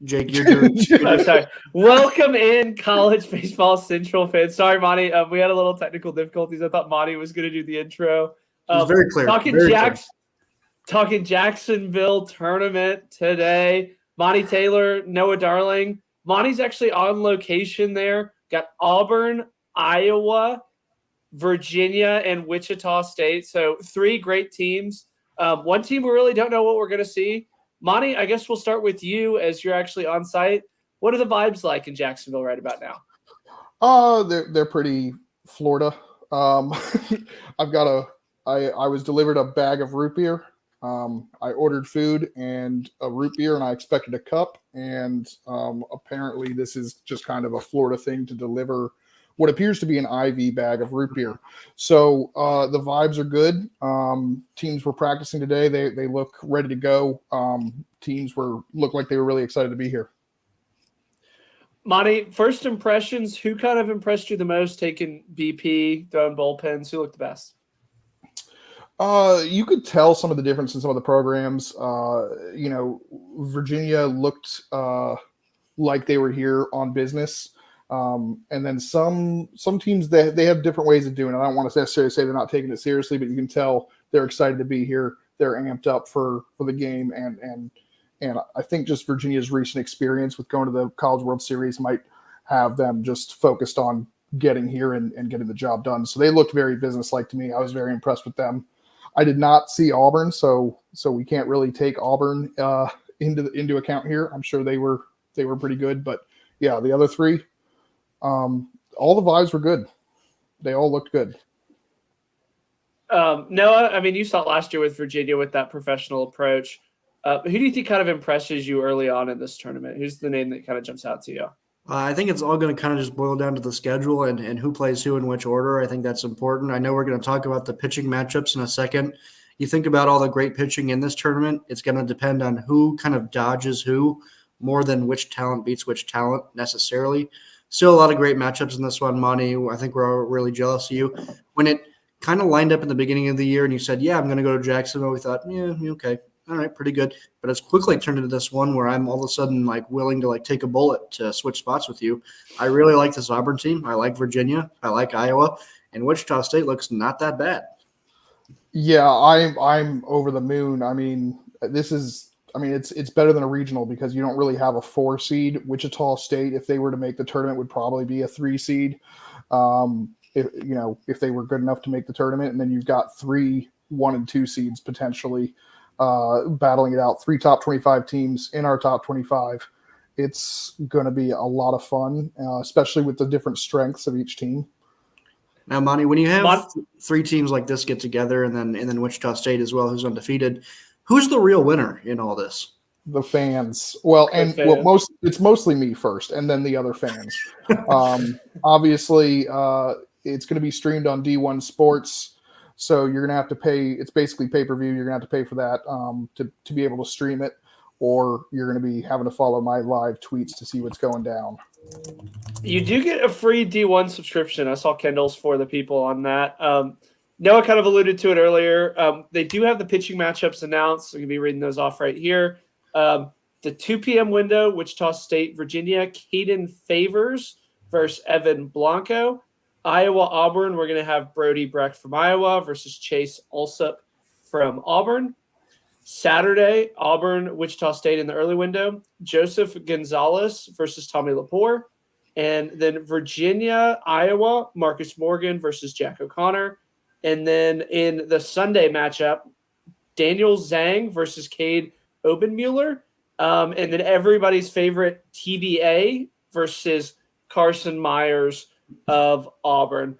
Jake, you're doing. I'm sorry. Welcome in, college baseball central fans. Sorry, Monty. We had a little technical difficulties. I thought Monty was going to do the intro. It was very clear. Talking Jacksonville tournament today. Monty Taylor, Noah Darling. Monty's actually on location there. Got Auburn, Iowa, Virginia, and Wichita State. So 3 great teams. One team we really don't know what we're going to see. Monty, I guess we'll start with you as you're actually on site. What are the vibes like in Jacksonville right about now? They're pretty Florida. I was delivered a bag of root beer. I ordered food and a root beer, and I expected a cup. And apparently, this is just kind of a Florida thing to deliver what appears to be an IV bag of root beer. So the vibes are good. Teams were practicing today. They look ready to go. Teams looked like they were really excited to be here. Monty, first impressions, who kind of impressed you the most taking BP, throwing bullpens? Who looked the best? You could tell some of the difference in some of the programs. Virginia looked like they were here on business. And then some teams, they have different ways of doing it. I don't want to necessarily say they're not taking it seriously, but you can tell they're excited to be here. They're amped up for the game. And I think just Virginia's recent experience with going to the College World Series might have them just focused on getting here and getting the job done. So they looked very businesslike to me. I was very impressed with them. I did not see Auburn, so we can't really take Auburn into account here. I'm sure they were pretty good, but yeah, the other 3, all the vibes were good. They all looked good. Noah, I mean, you saw it last year with Virginia with that professional approach. Who do you think kind of impresses you early on in this tournament? Who's the name that kind of jumps out to you? I think it's all going to kind of just boil down to the schedule and who plays who in which order. I think that's important. I know we're going to talk about the pitching matchups in a second. You think about all the great pitching in this tournament, it's going to depend on who kind of dodges who more than which talent beats which talent necessarily. Still a lot of great matchups in this one, Monty. I think we're all really jealous of you. When it kind of lined up in the beginning of the year and you said, yeah, I'm going to go to Jacksonville, we thought, yeah, okay. All right, pretty good. But it's quickly turned into this one where I'm all of a sudden willing to take a bullet to switch spots with you. I really like this Auburn team. I like Virginia. I like Iowa. And Wichita State looks not that bad. Yeah, I'm over the moon. I mean, it's better than a regional because you don't really have a 4 seed. Wichita State, if they were to make the tournament, would probably be a 3 seed. If they were good enough to make the tournament, and then you've got 3 1 and 2 seeds potentially battling it out. 3 top 25 teams in our top 25. It's going to be a lot of fun, especially with the different strengths of each team. Now, Monty, when you have 3 teams like this get together, and then Wichita State as well, who's undefeated, who's the real winner in all this? The fans. It's mostly me first, and then the other fans. Obviously, it's going to be streamed on D1 Sports. So you're going to have to pay. It's basically pay-per-view. You're going to have to pay for that to be able to stream it, or you're going to be having to follow my live tweets to see what's going down. You do get a free D1 subscription. I saw Kendall's for the people on that. Noah kind of alluded to it earlier. They do have the pitching matchups announced. So I'm going to be reading those off right here. The 2 p.m. window, Wichita State, Virginia, Caden Favors versus Evan Blanco. Iowa, Auburn, we're going to have Brody Brecht from Iowa versus Chase Alsup from Auburn. Saturday, Auburn, Wichita State in the early window. Joseph Gonzalez versus Tommy Lepore. And then Virginia, Iowa, Marcus Morgan versus Jack O'Connor. And then in the Sunday matchup, Daniel Zhang versus Cade Obenmueller. And then everybody's favorite TBA versus Carson Myers of Auburn.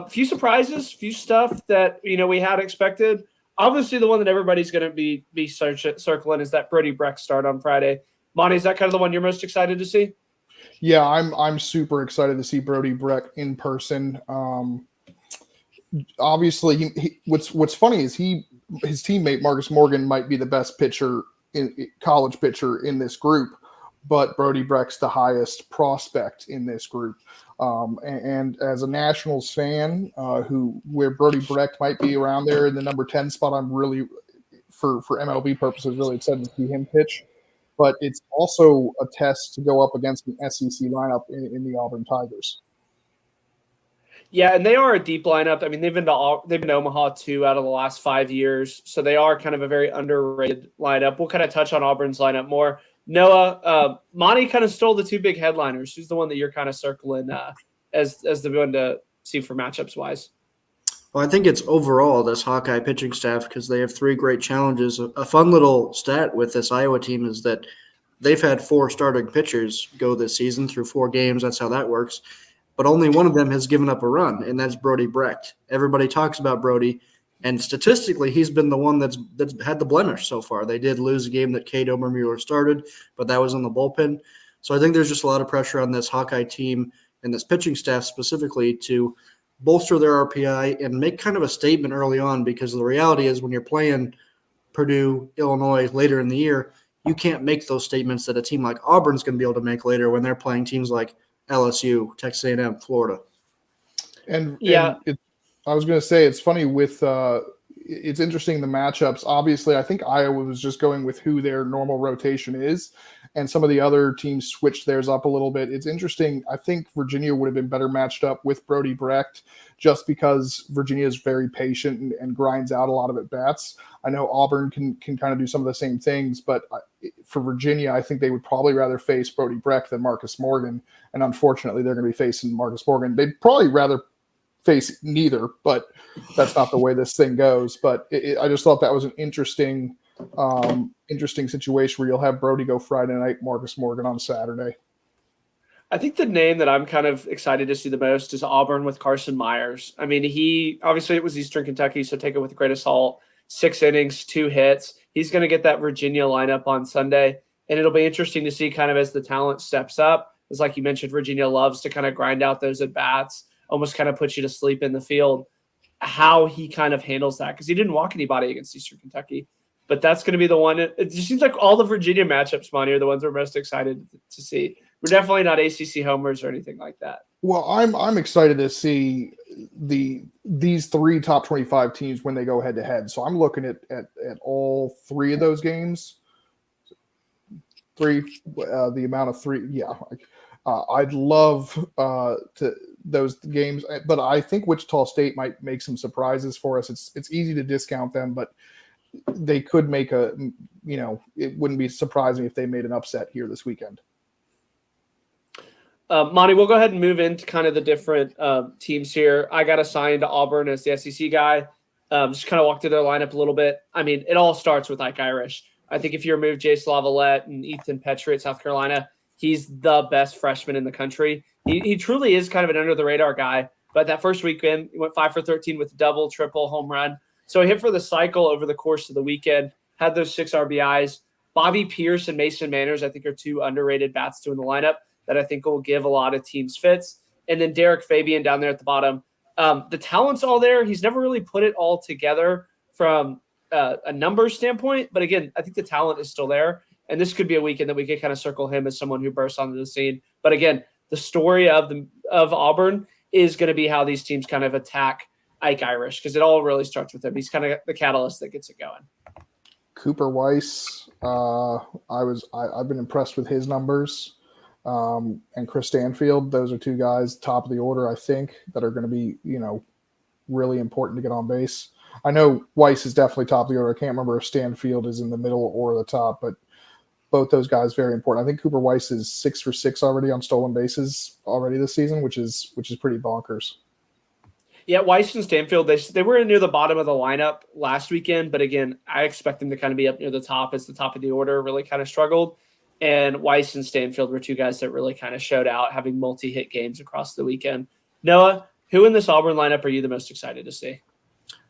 Few surprises, few stuff that we had expected. Obviously, the one that everybody's going to be circling is that Brody Brecht start on Friday. Monty, is that kind of the one you're most excited to see? Yeah, I'm super excited to see Brody Brecht in person. Obviously, what's funny is his teammate Marcus Morgan might be the best college pitcher in this group, but Brody Brecht's the highest prospect in this group. And as a Nationals fan, where Brody Brecht might be around there in the number 10 spot, I'm really, for MLB purposes, really excited to see him pitch. but it's also a test to go up against an SEC lineup in the Auburn Tigers. Yeah, and they are a deep lineup. I mean, they've been to Omaha 2 out of the last 5 years, so they are kind of a very underrated lineup. We'll kind of touch on Auburn's lineup more. Noah, Monty kind of stole the 2 big headliners. Who's the one that you're kind of circling as the one to see for matchups wise? Well, I think it's overall this Hawkeye pitching staff because they have 3 great challenges. A fun little stat with this Iowa team is that they've had 4 starting pitchers go this season through 4 games. That's how that works. But only one of them has given up a run, and that's Brody Brecht. Everybody talks about Brody, and statistically, he's been the one that's had the blemish so far. They did lose a game that Cade Obermueller started, but that was in the bullpen. So I think there's just a lot of pressure on this Hawkeye team and this pitching staff specifically to bolster their RPI and make kind of a statement early on, because the reality is when you're playing Purdue, Illinois later in the year, you can't make those statements that a team like Auburn's going to be able to make later when they're playing teams like LSU, Texas A&M, Florida. And I was going to say, it's funny with it's interesting the matchups. Obviously, I think Iowa was just going with who their normal rotation is, and some of the other teams switched theirs up a little bit. It's interesting. I think Virginia would have been better matched up with Brody Brecht just because Virginia is very patient and grinds out a lot of at-bats. I know Auburn can kind of do some of the same things, but for Virginia, I think they would probably rather face Brody Brecht than Marcus Morgan, and unfortunately, they're going to be facing Marcus Morgan. They'd probably rather face neither, but that's not the way this thing goes. But I just thought that was an interesting situation where you'll have Brody go Friday night, Marcus Morgan on Saturday. I think the name that I'm kind of excited to see the most is Auburn with Carson Myers. I mean, it was Eastern Kentucky, so take it with a grain of salt. 6 innings, 2 hits. He's going to get that Virginia lineup on Sunday, and it'll be interesting to see kind of as the talent steps up. It's like you mentioned, Virginia loves to kind of grind out those at-bats, almost kind of put you to sleep in the field, how he kind of handles that, because he didn't walk anybody against Eastern Kentucky. But that's going to be the one. It just seems like all the Virginia matchups, Monty, are the ones we're most excited to see. We're definitely not ACC homers or anything like that. Well, I'm excited to see these 3 top 25 teams when they go head to head. So I'm looking at all 3 of those games. 3, the amount of 3, yeah. I'd love to those games, but I think Wichita State might make some surprises for us. It's easy to discount them, but they could make it wouldn't be surprising if they made an upset here this weekend. Monty, we'll go ahead and move into kind of the different teams here. I got assigned to Auburn as the SEC guy. Just kind of walk through their lineup a little bit. I mean, it all starts with Ike Irish. I think if you remove Jace Lavalette and Ethan Petrie at South Carolina, he's the best freshman in the country. He truly is kind of an under-the-radar guy. But that first weekend, he went 5 for 13 with a double, triple, home run. So he hit for the cycle over the course of the weekend, had those 6 RBIs. Bobby Pierce and Mason Manners, I think, are 2 underrated bats in the lineup that I think will give a lot of teams fits. And then Derek Fabian down there at the bottom. The talent's all there. He's never really put it all together from a numbers standpoint. But again, I think the talent is still there. And this could be a weekend that we could kind of circle him as someone who bursts onto the scene. But again, the story of Auburn is going to be how these teams kind of attack Ike Irish, because it all really starts with him. He's kind of the catalyst that gets it going. Cooper Weiss, I've been impressed with his numbers. And Chris Stanfield, those are 2 guys top of the order, I think, that are going to be, really important to get on base. I know Weiss is definitely top of the order. I can't remember if Stanfield is in the middle or the top, but both those guys very important. I think Cooper Weiss is 6 for 6 already on stolen bases already this season, which is pretty bonkers. Yeah, Weiss and Stanfield, they were near the bottom of the lineup last weekend, but again, I expect them to kind of be up near the top as the top of the order really kind of struggled. And Weiss and Stanfield were 2 guys that really kind of showed out, having multi-hit games across the weekend. Noah, who in this Auburn lineup are you the most excited to see?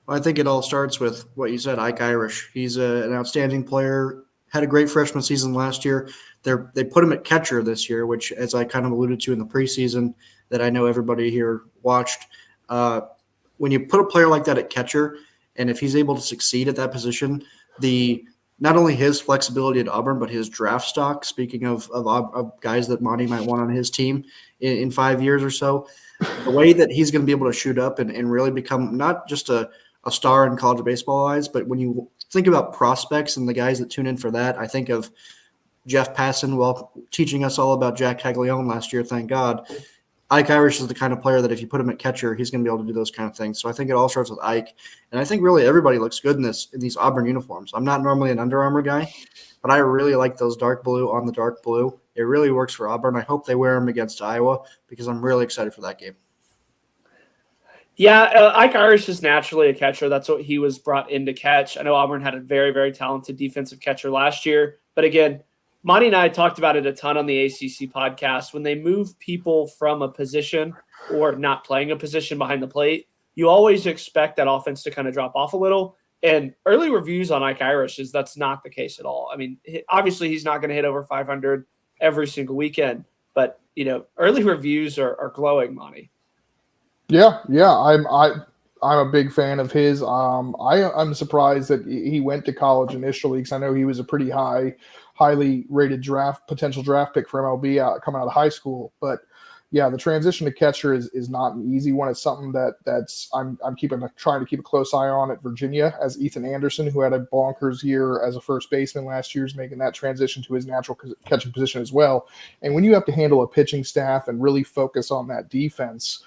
Well, I think it all starts with what you said, Ike Irish. He's an outstanding player, had a great freshman season last year. They put him at catcher this year, which, as I kind of alluded to in the preseason that I know everybody here watched, when you put a player like that at catcher, and if he's able to succeed at that position, not only his flexibility at Auburn, but his draft stock, speaking of guys that Monty might want on his team in 5 years or so, the way that he's going to be able to shoot up and really become not just a star in college baseball eyes, but when you think about prospects and the guys that tune in for that, I think of Jeff Passan while teaching us all about Jack Caglione last year, thank God. Ike Irish is the kind of player that if you put him at catcher, he's going to be able to do those kind of things. So I think it all starts with Ike. And I think really everybody looks good in these Auburn uniforms. I'm not normally an Under Armour guy, but I really like those dark blue on the dark blue. It really works for Auburn. I hope they wear them against Iowa because I'm really excited for that game. Yeah, Ike Irish is naturally a catcher. That's what he was brought in to catch. I know Auburn had a very, very talented defensive catcher last year. But again, Monty and I talked about it a ton on the ACC podcast. When they move people from a position or not playing a position behind the plate, you always expect that offense to kind of drop off a little. And early reviews on Ike Irish is that's not the case at all. I mean, obviously he's not going to hit over 500 every single weekend, but early reviews are glowing, Monty. Yeah, I'm a big fan of his. I'm surprised that he went to college initially because I know he was a pretty highly rated potential draft pick for MLB coming out of high school. But yeah, the transition to catcher is not an easy one. It's something that's I'm trying to keep a close eye on at Virginia, as Ethan Anderson, who had a bonkers year as a first baseman last year, is making that transition to his natural catching position as well. And when you have to handle a pitching staff and really focus on that defense,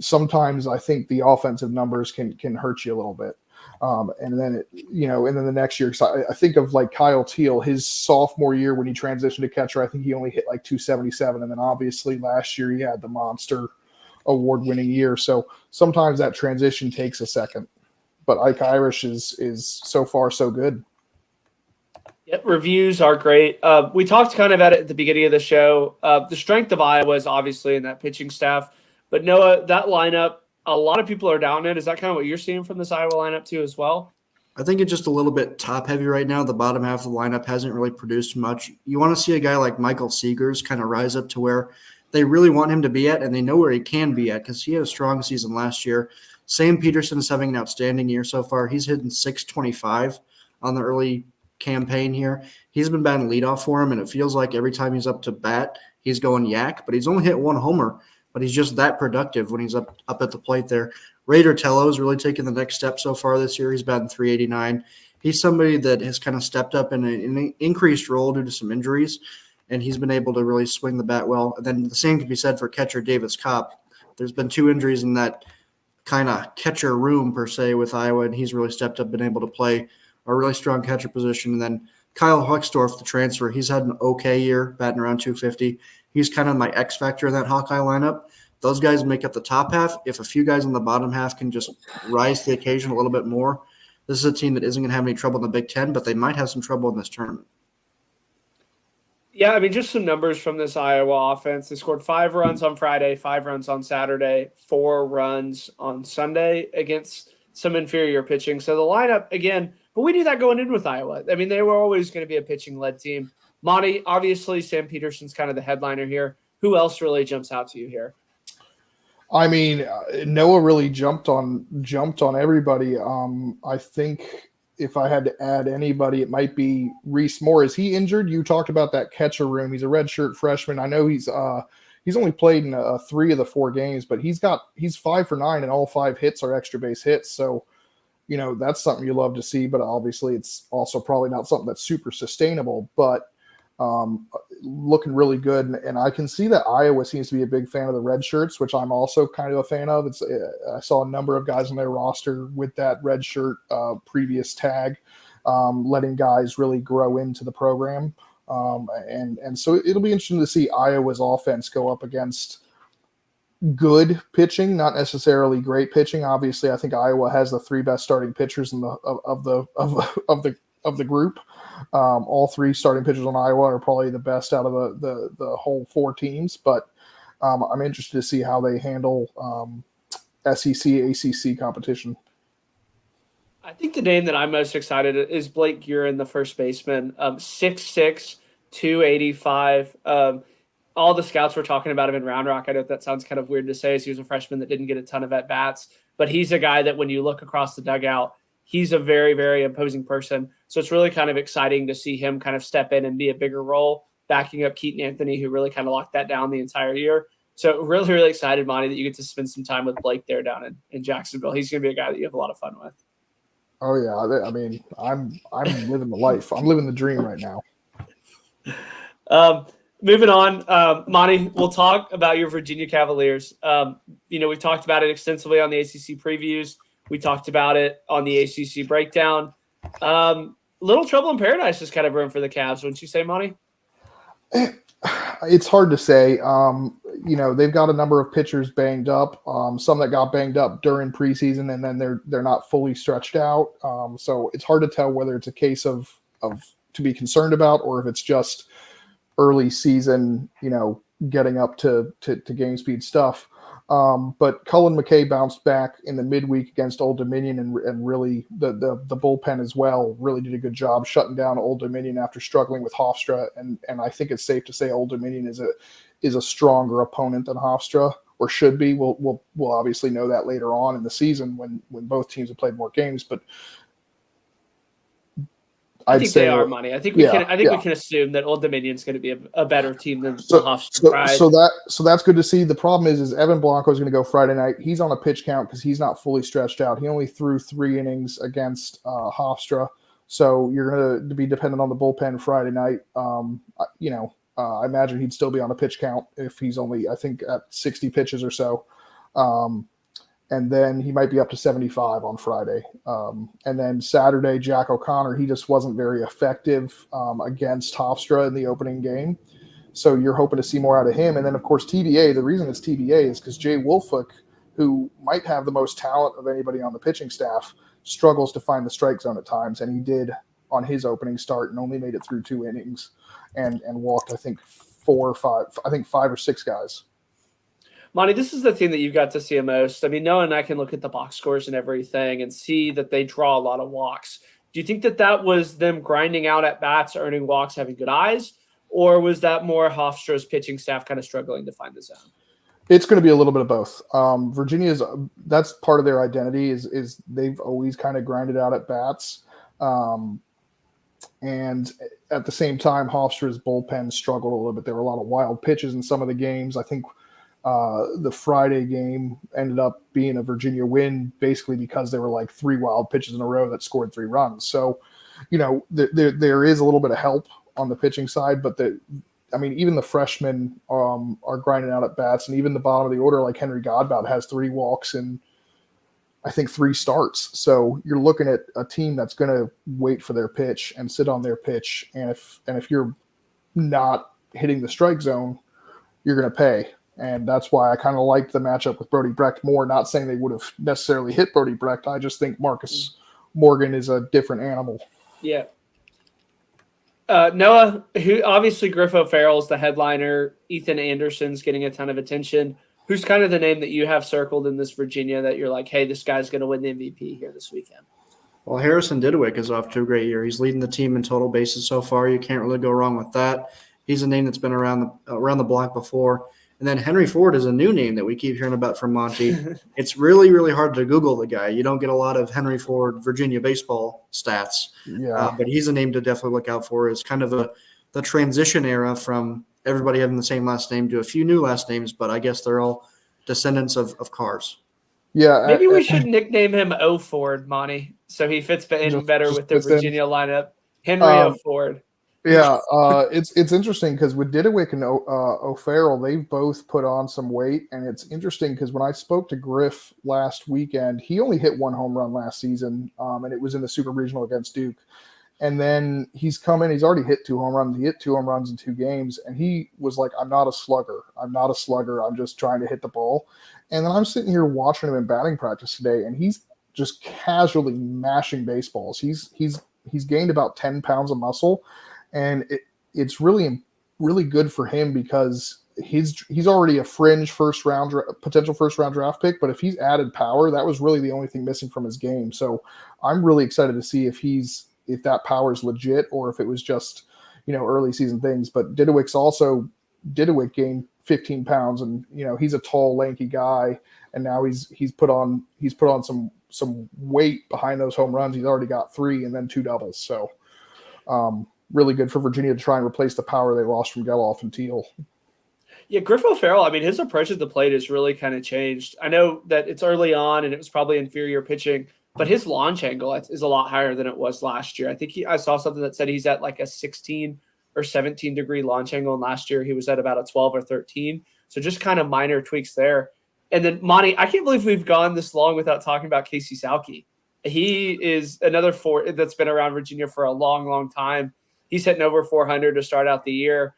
sometimes I think the offensive numbers can hurt you a little bit. And then the next year, I think of like Kyle Teal, his sophomore year when he transitioned to catcher, I think he only hit like 277. And then obviously last year he had the monster award-winning year. So sometimes that transition takes a second. But Ike Irish is so far so good. Yep, reviews are great. We talked kind of at the beginning of the show. The strength of Iowa is obviously in that pitching staff. But Noah, that lineup, a lot of people are down it. Is that kind of what you're seeing from this Iowa lineup too as well? I think it's just a little bit top heavy right now. The bottom half of the lineup hasn't really produced much. You want to see a guy like Michael Seegers kind of rise up to where they really want him to be at, and they know where he can be at because he had a strong season last year. Sam Peterson is having an outstanding year so far. He's hitting 625 on the early campaign here. He's been batting leadoff for him, and it feels like every time he's up to bat, he's going yak, but he's only hit one homer. But he's just that productive when he's up at the plate there. Raider Tello's really taken the next step so far this year. He's batting 389. He's somebody that has kind of stepped up in an increased role due to some injuries, and he's been able to really swing the bat well. And then the same can be said for catcher Davis Kopp. There's been 2 injuries in that kind of catcher room, per se, with Iowa, and he's really stepped up, been able to play a really strong catcher position. And then Kyle Huxdorf, the transfer, he's had an okay year, batting around 250. He's kind of my X factor in that Hawkeye lineup. Those guys make up the top half. If a few guys in the bottom half can just rise to the occasion a little bit more, this is a team that isn't going to have any trouble in the Big Ten, but they might have some trouble in this tournament. Yeah, I mean, just some numbers from this Iowa offense. They scored 5 runs on Friday, 5 runs on Saturday, 4 runs on Sunday against some inferior pitching. So the lineup, again, but we knew that going in with Iowa. I mean, they were always going to be a pitching-led team. Monty, obviously, Sam Peterson's kind of the headliner here. Who else really jumps out to you here? I mean, Noah really jumped on everybody. I think if I had to add anybody, it might be Reese Moore. Is he injured? You talked about that catcher room. He's a redshirt freshman. I know he's only played in 3 of the 4 games, but he's 5 for 9, and all 5 hits are extra base hits. So, that's something you love to see. But obviously, it's also probably not something that's super sustainable. But looking really good, and I can see that Iowa seems to be a big fan of the red shirts, which I'm also kind of a fan of. I saw a number of guys on their roster with that red shirt previous tag, letting guys really grow into the program, and so it'll be interesting to see Iowa's offense go up against good pitching, not necessarily great pitching. Obviously, I think Iowa has the 3 best starting pitchers of the group. All 3 starting pitchers on Iowa are probably the best out of the whole 4 teams, but I'm interested to see how they handle SEC, ACC competition. I think the name that I'm most excited is Blake Guerin, the first baseman, 6'6", 285. All the scouts were talking about him in Round Rock. I know that sounds kind of weird to say, as he was a freshman that didn't get a ton of at-bats, but he's a guy that when you look across the dugout, he's a very, very imposing person. So it's really kind of exciting to see him kind of step in and be a bigger role, backing up Keaton Anthony, who really kind of locked that down the entire year. So really, really excited, Monty, that you get to spend some time with Blake there down in Jacksonville. He's going to be a guy that you have a lot of fun with. Oh, yeah. I mean, I'm living the life. I'm living the dream right now. Moving on, Monty, we'll talk about your Virginia Cavaliers. We've talked about it extensively on the ACC previews. We talked about it on the ACC breakdown. Little trouble in paradise is kind of room for the Cavs, wouldn't you say, Monty? It's hard to say. They've got a number of pitchers banged up. Some that got banged up during preseason, and then they're not fully stretched out. So it's hard to tell whether it's a case of to be concerned about, or if it's just early season, getting up to game speed stuff. But Cullen McKay bounced back in the midweek against Old Dominion, and really the bullpen as well really did a good job shutting down Old Dominion after struggling with Hofstra. And I think it's safe to say Old Dominion is a stronger opponent than Hofstra, or should be. We'll obviously know that later on in the season when both teams have played more games. But I think they are, Money. I think we can assume that Old Dominion is going to be a better team than Hofstra. So that's good to see. The problem is Evan Blanco is going to go Friday night. He's on a pitch count because he's not fully stretched out. He only threw 3 innings against Hofstra, so you're going to be dependent on the bullpen Friday night. I imagine he'd still be on a pitch count if he's only, I think, at 60 pitches or so. And then he might be up to 75 on Friday. And then Saturday, Jack O'Connor, he just wasn't very effective against Hofstra in the opening game. So you're hoping to see more out of him. And then, of course, TBA, the reason it's TBA is because Jay Wolfwick, who might have the most talent of anybody on the pitching staff, struggles to find the strike zone at times. And he did on his opening start and only made it through 2 innings and walked, I think, 5 or 6 guys. Monty, this is the team that you got to see the most. I mean, Noah and I can look at the box scores and everything and see that they draw a lot of walks. Do you think that was them grinding out at bats, earning walks, having good eyes, or was that more Hofstra's pitching staff kind of struggling to find the zone? It's going to be a little bit of both. Virginia's, that's part of their identity is they've always kind of grinded out at bats. And at the same time, Hofstra's bullpen struggled a little bit. There were a lot of wild pitches in some of the games. I think the Friday game ended up being a Virginia win basically because there were like 3 wild pitches in a row that scored 3 runs. So, there is a little bit of help on the pitching side, but even the freshmen are grinding out at bats, and even the bottom of the order, like Henry Godbout, has 3 walks in, I think, 3 starts. So you're looking at a team that's going to wait for their pitch and sit on their pitch. And if you're not hitting the strike zone, you're going to pay. And that's why I kind of liked the matchup with Brody Brecht more. Not saying they would have necessarily hit Brody Brecht. I just think Marcus Morgan is a different animal. Yeah. Noah, who obviously Griff O'Farrell's the headliner. Ethan Anderson's getting a ton of attention. Who's kind of the name that you have circled in this Virginia that you're like, hey, this guy's going to win the MVP here this weekend? Well, Harrison Didewick is off to a great year. He's leading the team in total bases so far. You can't really go wrong with that. He's a name that's been around the block before. And then Henry Ford is a new name that we keep hearing about from Monty. It's really, really hard to Google the guy. You don't get a lot of Henry Ford Virginia baseball stats. Yeah. But he's a name to definitely look out for. It's kind of the transition era from everybody having the same last name to a few new last names, but I guess they're all descendants of cars. Yeah. Maybe we should nickname him O Ford, Monty, so he fits in better with the Virginia lineup. Henry O Ford. Yeah, it's interesting because with Didewick and O'Farrell, they've both put on some weight, and it's interesting because when I spoke to Griff last weekend, he only hit 1 home run last season, and it was in the Super Regional against Duke. And then he's come in, he's already hit 2 home runs. He hit 2 home runs in 2 games, and he was like, I'm not a slugger. I'm just trying to hit the ball. And then I'm sitting here watching him in batting practice today, and he's just casually mashing baseballs. He's gained about 10 pounds of muscle. And it's really, really good for him because he's already a fringe potential first round draft pick. But if he's added power, that was really the only thing missing from his game. So I'm really excited to see if that power is legit or if it was just, early season things. But Didewick gained 15 pounds, and he's a tall, lanky guy, and now he's put on some weight behind those home runs. He's already got 3 and then 2 doubles. So. Really good for Virginia to try and replace the power they lost from Geloff and Teal. Yeah, Griff O'Farrell, his approach at the plate has really kind of changed. I know that it's early on and it was probably inferior pitching, but his launch angle is a lot higher than it was last year. I think I saw something that said he's at like a 16 or 17-degree launch angle. And last year he was at about a 12 or 13. So just kind of minor tweaks there. And then Monty, I can't believe we've gone this long without talking about Casey Salke. He is another four that's been around Virginia for a long, long time. He's hitting over 400 to start out the year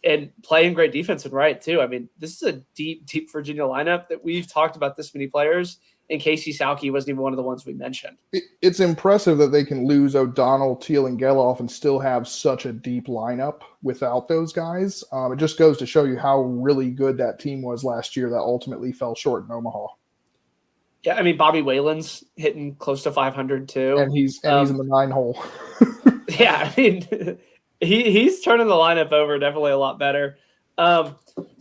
and playing great defense and right too. I mean, this is a deep, deep Virginia lineup that we've talked about this many players, and Casey Salke wasn't even one of the ones we mentioned. It's impressive that they can lose O'Donnell, Teal, and Geloff and still have such a deep lineup without those guys. It just goes to show you how really good that team was last year that ultimately fell short in Omaha. Yeah, I mean, Bobby Whalen's hitting close to 500 too. And he's in the 9 hole. Yeah, I mean, he's turning the lineup over definitely a lot better. So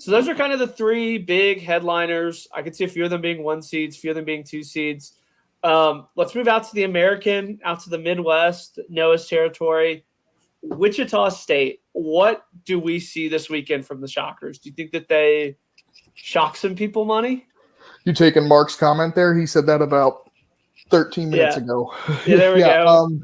those are kind of the 3 big headliners. I could see a few of them being 1 seeds, a few of them being 2 seeds. Let's move out to the American, out to the Midwest, Noah's territory. Wichita State. What do we see this weekend from the Shockers? Do you think that they shock some people, Money? You taking Mark's comment there? He said that about 13 minutes ago. Yeah, there we go.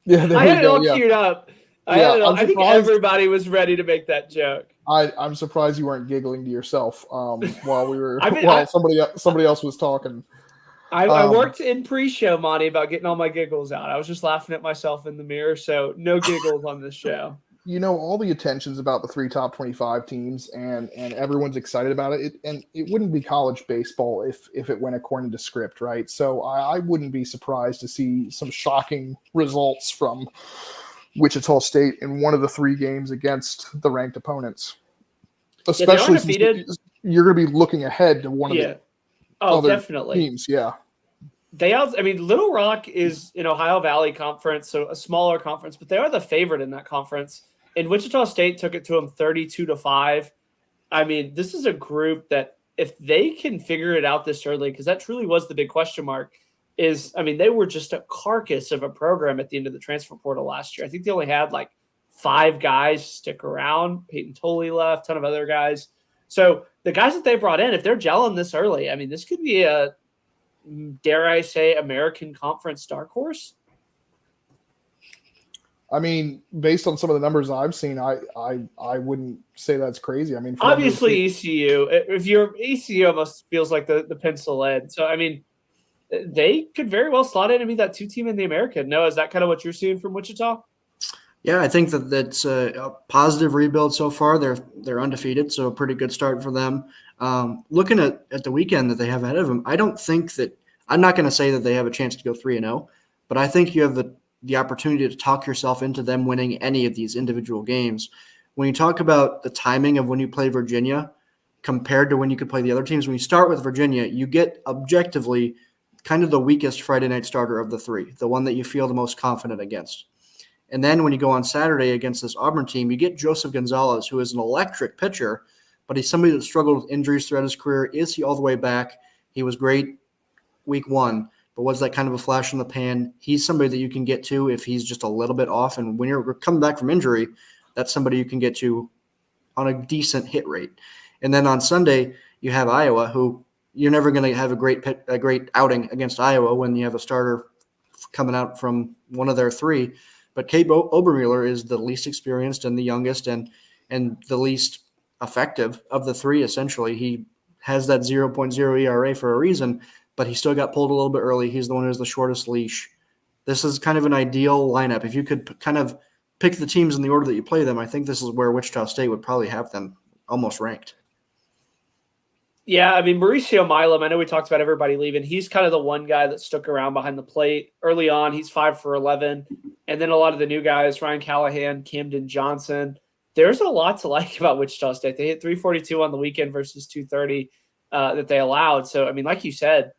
I had it all queued up. I think everybody was ready to make that joke. I'm surprised you weren't giggling to yourself while we were somebody else was talking. I worked in pre-show, Monty, about getting all my giggles out. I was just laughing at myself in the mirror, so no giggles on this show. You know, all the attention's about the 3 top 25 teams, and everyone's excited about it. And it wouldn't be college baseball if it went according to script, right? So I wouldn't be surprised to see some shocking results from Wichita State in one of the 3 games against the ranked opponents. Especially since you're going to be looking ahead to one of the other definitely. teams. Yeah. Little Rock is in Ohio Valley Conference, so a smaller conference, but they are the favorite in that conference. And Wichita State took it to them 32-5. I mean, this is a group that if they can figure it out this early, because that truly was the big question mark, they were just a carcass of a program at the end of the transfer portal last year. I think they only had like 5 guys stick around. Peyton Tolley left, a ton of other guys. So the guys that they brought in, if they're gelling this early, I mean, this could be a, dare I say, American Conference dark horse. I mean, based on some of the numbers I've seen, I wouldn't say that's crazy. I mean, obviously ECU. If you're ECU, almost feels like the pencil lead. So I mean, they could very well slot in and be that 2 team in the American. No, is that kind of what you're seeing from Wichita? Yeah, I think that's a positive rebuild so far. They're undefeated, so a pretty good start for them. Looking at the weekend that they have ahead of them, I don't think that – I'm not going to say that they have a chance to go 3-0, but I think you have the opportunity to talk yourself into them winning any of these individual games. When you talk about the timing of when you play Virginia compared to when you could play the other teams, when you start with Virginia, you get objectively kind of the weakest Friday night starter of the 3, the one that you feel the most confident against. And then when you go on Saturday against this Auburn team, you get Joseph Gonzalez, who is an electric pitcher, but he's somebody that struggled with injuries throughout his career. Is he all the way back? He was great week 1, but was that kind of a flash in the pan? He's somebody that you can get to if he's just a little bit off. And when you're coming back from injury, that's somebody you can get to on a decent hit rate. And then on Sunday, you have Iowa, who you're never going to have a great outing against Iowa when you have a starter coming out from one of their 3. But Cade Obermueller is the least experienced and the youngest and the least effective of the 3, essentially. He has that 0.0 ERA for a reason, but he still got pulled a little bit early. He's the one who has the shortest leash. This is kind of an ideal lineup. If you could kind of pick the teams in the order that you play them, I think this is where Wichita State would probably have them almost ranked. Yeah, I mean, Mauricio Milam, I know we talked about everybody leaving. He's kind of the one guy that stuck around behind the plate. Early on, he's 5 for 11. And then a lot of the new guys, Ryan Callahan, Camden Johnson. There's a lot to like about Wichita State. They hit 342 on the weekend versus 230 that they allowed. So, I mean, like you said,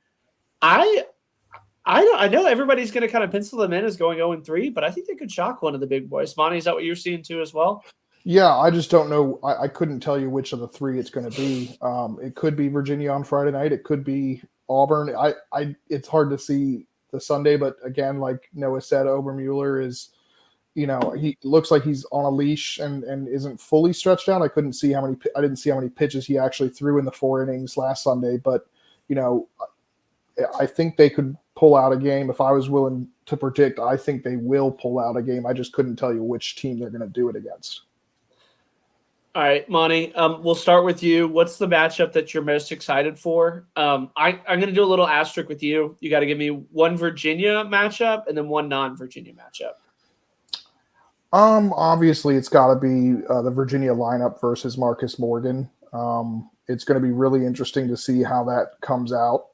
I know everybody's going to kind of pencil them in as going 0-3, but I think they could shock one of the big boys. Monty, is that what you're seeing too as well? Yeah, I just don't know. I couldn't tell you which of the 3 it's going to be. It could be Virginia on Friday night. It could be Auburn. It's hard to see the Sunday, but again, like Noah said, Obermueller is, he looks like he's on a leash and isn't fully stretched out. I didn't see how many pitches he actually threw in the 4 innings last Sunday, but I think they could pull out a game. If I was willing to predict, I think they will pull out a game. I just couldn't tell you which team they're going to do it against. All right, Monty, we'll start with you. What's the matchup that you're most excited for? I'm going to do a little asterisk with you. You got to give me one Virginia matchup and then one non-Virginia matchup. Obviously, it's got to be the Virginia lineup versus Marcus Morgan. It's going to be really interesting to see how that comes out.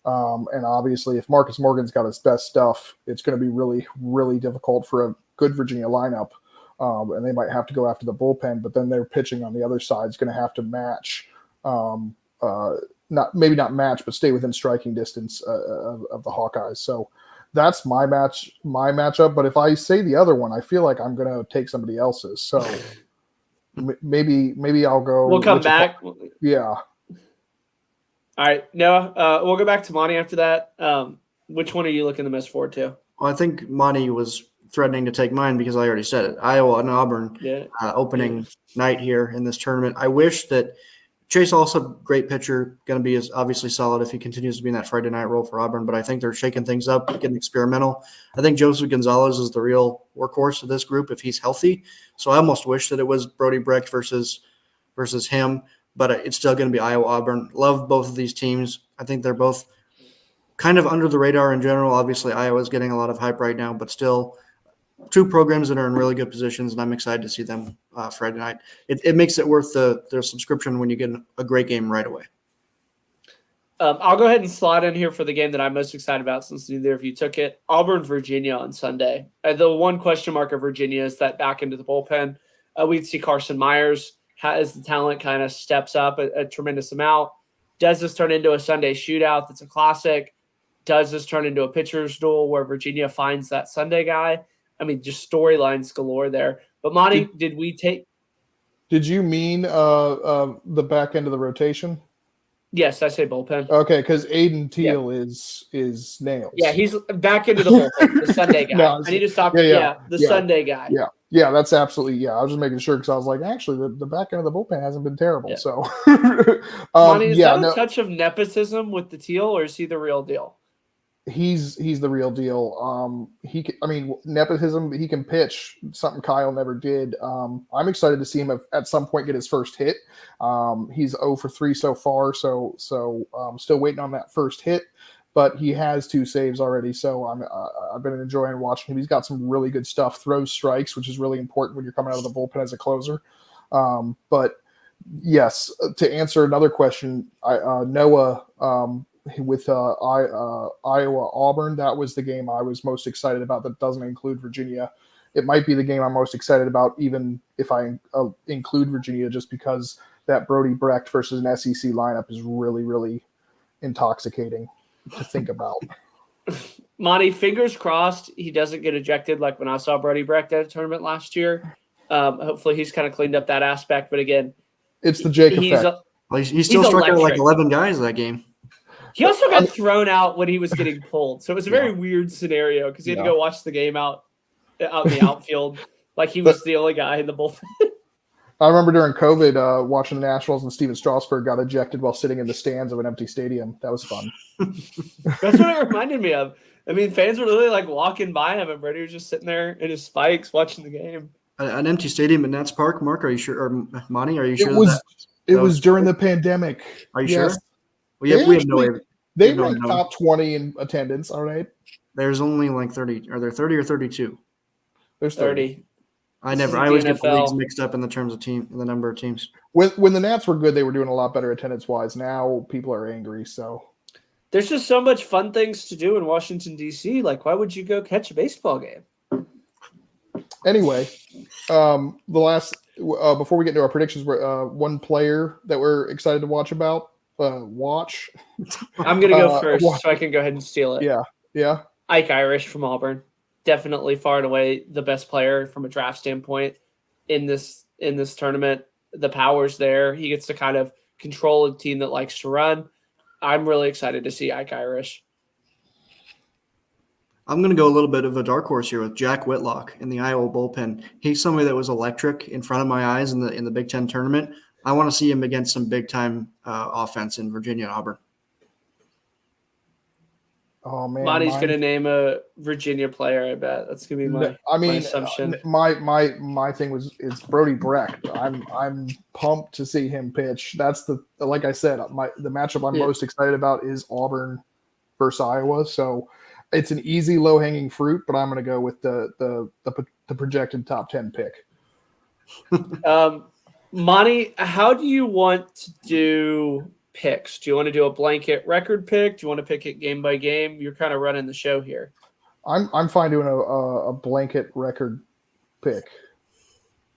And obviously, if Marcus Morgan's got his best stuff, it's going to be really, really difficult for a good Virginia lineup. And they might have to go after the bullpen, but then their pitching on the other side is going to have to match, not match, but stay within striking distance of the Hawkeyes. So that's my matchup. But if I say the other one, I feel like I'm going to take somebody else's. So maybe I'll go. We'll come back. Yeah. All right, Noah, we'll go back to Monty after that. Which one are you looking the most forward to? Well, I think Monty was threatening to take mine because I already said it. Iowa and Auburn opening night here in this tournament. I wish that Chase also great pitcher, going to be as obviously solid if he continues to be in that Friday night role for Auburn, but I think they're shaking things up, getting experimental. I think Joseph Gonzalez is the real workhorse of this group if he's healthy. So I almost wish that it was Brody Brecht versus him, but it's still going to be Iowa Auburn. Love both of these teams. I think they're both kind of under the radar in general. Obviously, Iowa's getting a lot of hype right now, but still two programs that are in really good positions, and I'm excited to see them Friday night. It makes it worth their subscription when you get a great game right away. I'll go ahead and slot in here for the game that I'm most excited about since neither of you took it. Auburn, Virginia on Sunday. The one question mark of Virginia is that back into the bullpen. We'd see Carson Myers as the talent kind of steps up a tremendous amount. Does this turn into a Sunday shootout that's a classic? Does this turn into a pitcher's duel where Virginia finds that Sunday guy? I mean, just storylines galore there. But Monty, did you mean the back end of the rotation? Yes, I say bullpen. Okay, because Aiden Teal is nails. Yeah, he's back into the bullpen, the Sunday guy. I need to stop. Sunday guy. Yeah, that's absolutely. Yeah, I was just making sure because I was like, actually, the back end of the bullpen hasn't been terrible. Yeah. So, Monty, is that a touch of nepotism with the Teal, or is he the real deal? He's the real deal. Nepotism. He can pitch, something Kyle never did. I'm excited to see him at some point get his first hit. He's 0 for 3 so far, so still waiting on that first hit. But he has 2 saves already, so I've been enjoying watching him. He's got some really good stuff. Throws strikes, which is really important when you're coming out of the bullpen as a closer. But yes, to answer another question, Noah. With Iowa Auburn, that was the game I was most excited about. That doesn't include Virginia. It might be the game I'm most excited about, even if I include Virginia, just because that Brody Brecht versus an SEC lineup is really, really intoxicating to think about. Monty, fingers crossed he doesn't get ejected like when I saw Brody Brecht at a tournament last year. Hopefully he's kind of cleaned up that aspect. But again, it's the Jake effect. He still struck out like 11 guys that game. He also got thrown out when he was getting pulled. So it was a very weird scenario because he had to go watch the game out in the outfield like he was the only guy in the bullpen. I remember during COVID watching the Nationals and Steven Strasburg got ejected while sitting in the stands of an empty stadium. That was fun. That's what it reminded me of. I mean, fans were literally like walking by him and Brady was just sitting there in his spikes watching the game. An empty stadium at Nats Park, Mark? Are you sure? Or Monty, are you sure? It was during the pandemic. Are you sure? We have no way. They rank top 20 in attendance, all right? There's only like 30. Are there 30 or 32? There's 30. I always get the leagues mixed up in the terms of the number of teams. When the Nats were good, they were doing a lot better attendance-wise. Now people are angry, so. There's just so much fun things to do in Washington, D.C. Like, why would you go catch a baseball game? Anyway, the last before we get into our predictions, one player that we're excited to watch. I'm gonna go first, so I can go ahead and steal it. Yeah. Ike Irish from Auburn, definitely far and away the best player from a draft standpoint in this tournament. The power's there. He gets to kind of control a team that likes to run. I'm really excited to see Ike Irish. I'm going to go a little bit of a dark horse here with Jack Whitlock in the Iowa bullpen. He's somebody that was electric in front of my eyes in the Big Ten tournament. I want to see him against some big-time offense in Virginia and Auburn. Oh man, Monty's going to name a Virginia player. I bet that's going to be my assumption. My thing is Brody Brecht. I'm pumped to see him pitch. That's like I said, the matchup I'm most excited about is Auburn versus Iowa. So it's an easy low hanging fruit, but I'm going to go with the projected top 10 pick. Monty, how do you want to do picks? Do you want to do a blanket record pick? Do you want to pick it game by game? You're kind of running the show here. I'm fine doing a blanket record pick.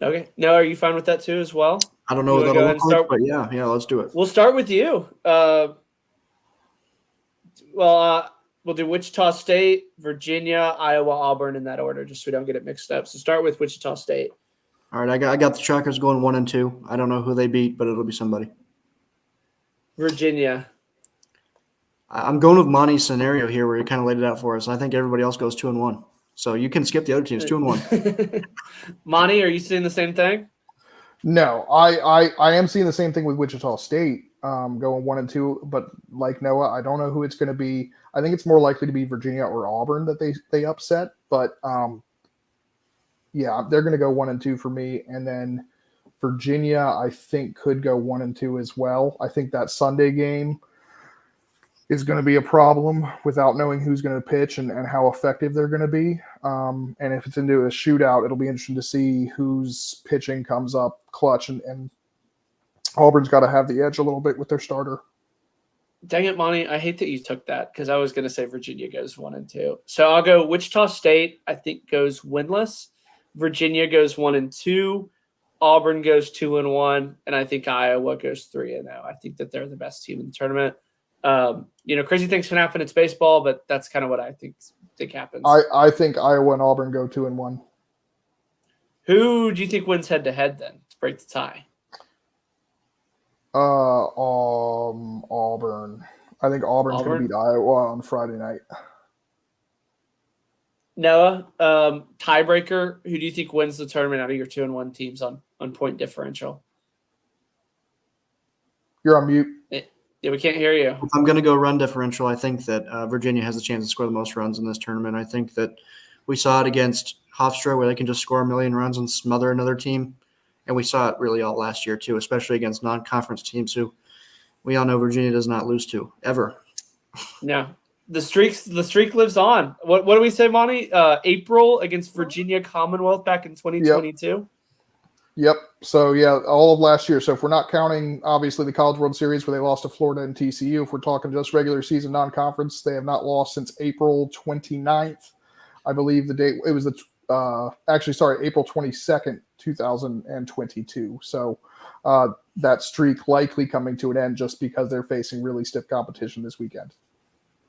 Okay. No, are you fine with that too as well? I don't know what that'll look like, but yeah, let's do it. We'll start with you. We'll do Wichita State, Virginia, Iowa, Auburn in that order, just so we don't get it mixed up. So start with Wichita State. All right, I got the Shockers going 1 and 2. I don't know who they beat, but it'll be somebody. Virginia. I'm going with Monty's scenario here, where he kind of laid it out for us. I think everybody else goes 2 and 1, so you can skip the other teams. 2 and 1. Monty, are you seeing the same thing? No, I am seeing the same thing with Wichita State, going 1 and 2. But like Noah, I don't know who it's going to be. I think it's more likely to be Virginia or Auburn that they upset. But yeah, they're going to go 1 and 2 for me, and then Virginia I think could go 1 and 2 as well. I think that Sunday game is going to be a problem without knowing who's going to pitch and how effective they're going to be. And if it's into a shootout, it'll be interesting to see whose pitching comes up clutch. And Auburn's got to have the edge a little bit with their starter. Dang it, Monty. I hate that you took that because I was going to say Virginia goes 1 and 2. So I'll go Wichita State, I think, goes winless. Virginia goes 1 and 2. Auburn goes 2 and 1. And I think Iowa goes 3 and 0. I think that they're the best team in the tournament. Crazy things can happen. It's baseball, but that's kind of what I think happens. I think Iowa and Auburn go 2 and 1. Who do you think wins head to head then to break the tie? Auburn. I think Auburn's going to beat Iowa on Friday night. Noah, tiebreaker. Who do you think wins the tournament out of your 2 and 1 teams on point differential? You're on mute. Yeah, we can't hear you. I'm going to go run differential. I think that Virginia has a chance to score the most runs in this tournament. I think that we saw it against Hofstra, where they can just score a million runs and smother another team. And we saw it really all last year, too, especially against non-conference teams who we all know Virginia does not lose to, ever. No. The streak lives on. What do we say, Monty? April against Virginia Commonwealth back in 2022? Yep. So, yeah, all of last year. So if we're not counting, obviously, the College World Series where they lost to Florida and TCU, if we're talking just regular season non-conference, they have not lost since April 29th. I believe the date – it was April 22nd, 2022. So that streak likely coming to an end just because they're facing really stiff competition this weekend.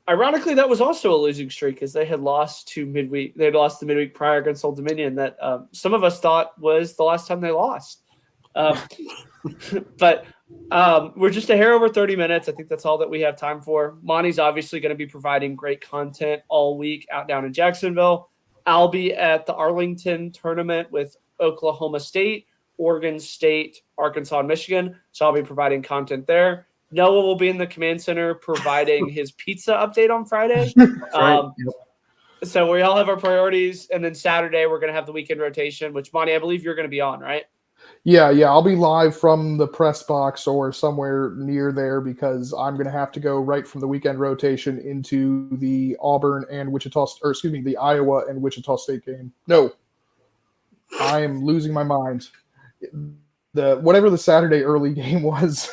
Ironically, that was also a losing streak because they had lost to midweek. They had lost the midweek prior against Old Dominion that some of us thought was the last time they lost. But we're just a hair over 30 minutes. I think that's all that we have time for. Monty's obviously going to be providing great content all week out down in Jacksonville. I'll be at the Arlington tournament with Oklahoma State, Oregon State, Arkansas, and Michigan. So I'll be providing content there. Noah will be in the command center providing his pizza update on Friday. So we all have our priorities. And then Saturday, we're going to have the weekend rotation, which, Monty, I believe you're going to be on, right? Yeah. I'll be live from the press box or somewhere near there because I'm going to have to go right from the weekend rotation into the Auburn and the Iowa and Wichita State game. No, I am losing my mind. Whatever the Saturday early game was.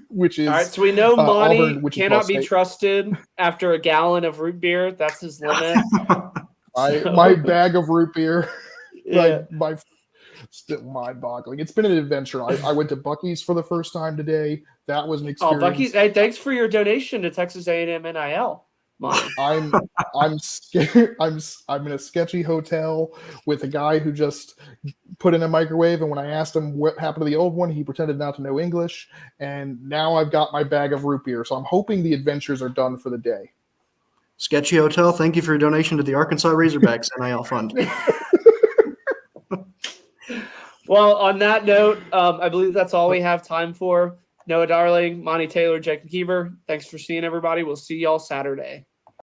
Which is all right, so we know Monty Auburn, cannot be trusted after a gallon of root beer. That's his limit. My bag of root beer, yeah. my still mind-boggling. It's been an adventure. I went to Buc-ee's for the first time today. That was an experience. Oh, Buc-ee's! Hey, thanks for your donation to Texas A&M NIL. Monty. I'm scared. I'm in a sketchy hotel with a guy who just put in a microwave, and when I asked him what happened to the old one, he pretended not to know English, and now I've got my bag of root beer. So I'm hoping the adventures are done for the day. Sketchy Hotel, thank you for your donation to the Arkansas Razorbacks NIL Fund. Well, on that note, I believe that's all we have time for. Noah Darling, Monty Taylor, Jack McKeever, thanks for seeing everybody. We'll see y'all Saturday.